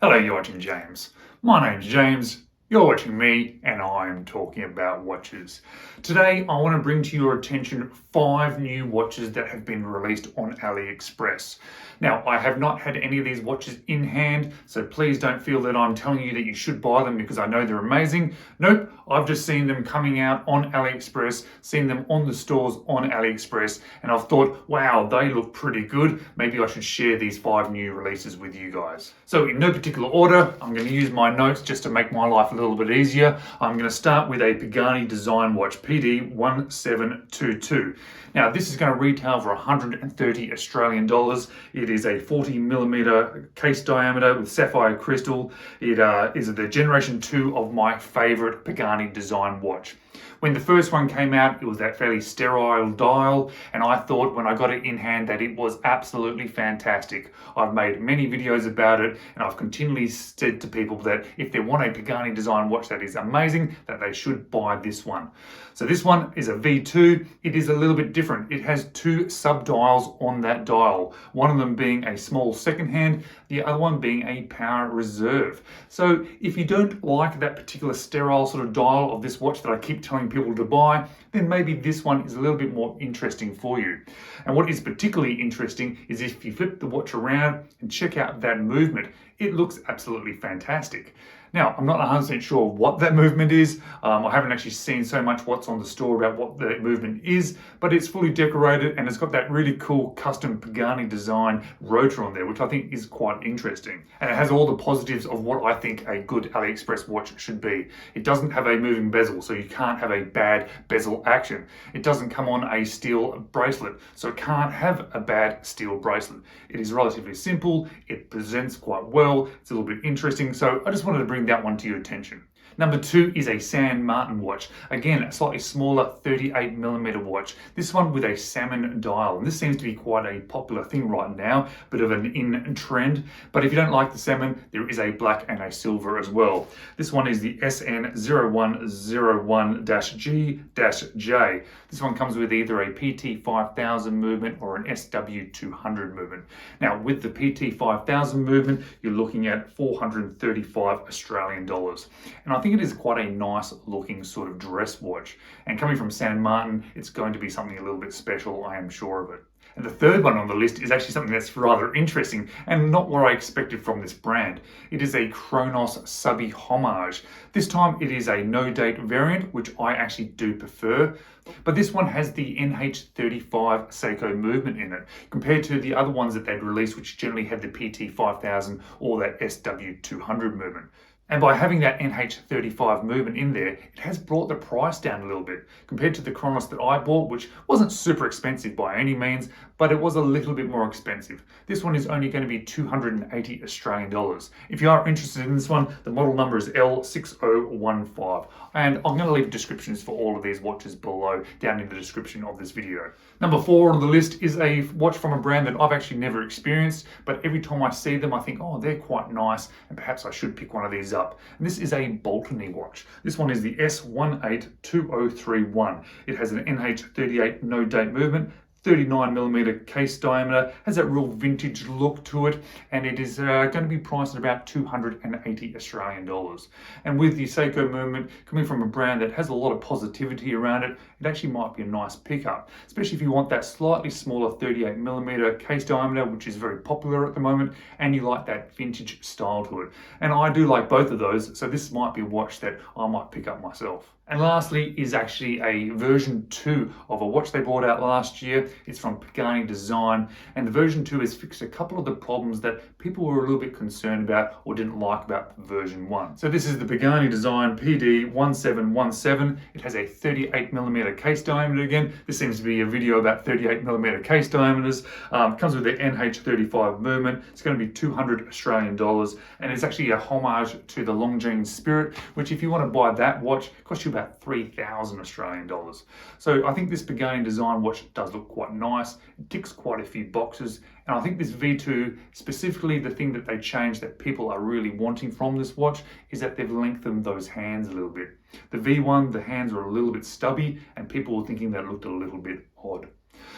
Hello, you're watching James. My name's James, you're watching me, and I'm talking about watches. Today, I want to bring to your attention 5 new watches that have been released on AliExpress. Now, I have not had any of these watches in hand, so please don't feel that I'm telling you that you should buy them because I know they're amazing. Nope, I've just seen them coming out on AliExpress, seen them on the stores on AliExpress, and I've thought, wow, they look pretty good. Maybe I should share these 5 new releases with you guys. So in no particular order, I'm going to use my notes just to make my life a little bit easier. I'm going to start with a Pagani design watch, PD1722. Now, this is going to retail for 130 Australian dollars. It is a 40mm case diameter with sapphire crystal. It is the generation 2 of my favorite Pagani design watch. When the first one came out, it was that fairly sterile dial, and I thought when I got it in hand that it was absolutely fantastic. I've made many videos about it, and I've continually said to people that if they want a Pagani design watch that is amazing, that they should buy this one. So this one is a V2. It is a little bit different. It has 2 sub-dials on that dial, one of them being a small second hand, the other one being a power reserve. So if you don't like that particular sterile sort of dial of this watch that I keep telling people to buy, then maybe this one is a little bit more interesting for you. And what is particularly interesting is if you flip the watch around and check out that movement, it looks absolutely fantastic. Now, I'm not 100% sure what that movement is. I haven't actually seen so much what's on the store about what the movement is, but it's fully decorated and it's got that really cool custom Pagani design rotor on there, which I think is quite interesting. And it has all the positives of what I think a good AliExpress watch should be. It doesn't have a moving bezel, so you can't have a bad bezel action. It doesn't come on a steel bracelet, so it can't have a bad steel bracelet. It is relatively simple, it presents quite well, it's a little bit interesting, so I just wanted to bring that one to your attention. Number 2 is a San Martin watch. Again, a slightly smaller 38mm watch. This one with a salmon dial. And this seems to be quite a popular thing right now, bit of an in trend. But if you don't like the salmon, there is a black and a silver as well. This one is the SN0101-G-J. This one comes with either a PT5000 movement or an SW200 movement. Now, with the PT5000 movement, you're looking at 435 Australian dollars. And I think it is quite a nice looking sort of dress watch. And coming from San Martin, it's going to be something a little bit special, I am sure of it. And the third one on the list is actually something that's rather interesting and not what I expected from this brand. It is a Chronos Subby Homage. This time it is a no-date variant, which I actually do prefer. But this one has the NH35 Seiko movement in it, compared to the other ones that they'd released, which generally had the PT5000 or that SW200 movement. And by having that NH35 movement in there, it has brought the price down a little bit compared to the Chronos that I bought, which wasn't super expensive by any means, but it was a little bit more expensive. This one is only going to be 280 Australian dollars. If you are interested in this one, the model number is L6015. And I'm going to leave descriptions for all of these watches below, down in the description of this video. Number 4 on the list is a watch from a brand that I've actually never experienced, but every time I see them, I think, oh, they're quite nice, and perhaps I should pick one of these up. And this is a Baltony watch. This one is the S182031. It has an NH38 no-date movement, 39mm case diameter, has that real vintage look to it, and it is going to be priced at about 280 Australian dollars. And with the Seiko movement coming from a brand that has a lot of positivity around it, it actually might be a nice pickup, especially if you want that slightly smaller 38mm case diameter, which is very popular at the moment, and you like that vintage style to it. And I do like both of those, so this might be a watch that I might pick up myself. And lastly is actually a version 2 of a watch they brought out last year. It's from Pagani Design, and the version 2 has fixed a couple of the problems that people were a little bit concerned about or didn't like about version 1. So this is the Pagani Design PD1717. It has a 38mm case diameter again. This seems to be a video about 38mm case diameters. Comes with the NH35 movement. It's going to be 200 Australian dollars, and it's actually a homage to the Longines Spirit, which if you want to buy that watch, costs you about 3,000 Australian dollars. So I think this Pagani Design watch does look quite nice. It ticks quite a few boxes, and I think this V2, specifically the thing that they changed that people are really wanting from this watch is that they've lengthened those hands a little bit. The V1, the hands were a little bit stubby, and people were thinking that it looked a little bit odd.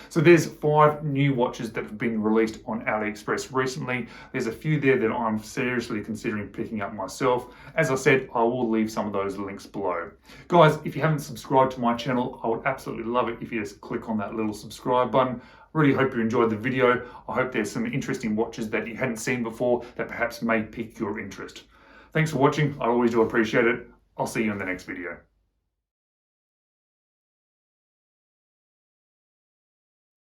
So there's 5 new watches that have been released on AliExpress recently. There's a few there that I'm seriously considering picking up myself. As I said, I will leave some of those links below. Guys, if you haven't subscribed to my channel, I would absolutely love it if you just click on that little subscribe button. Really hope you enjoyed the video. I hope there's some interesting watches that you hadn't seen before that perhaps may pique your interest. Thanks for watching. I always do appreciate it. I'll see you in the next video.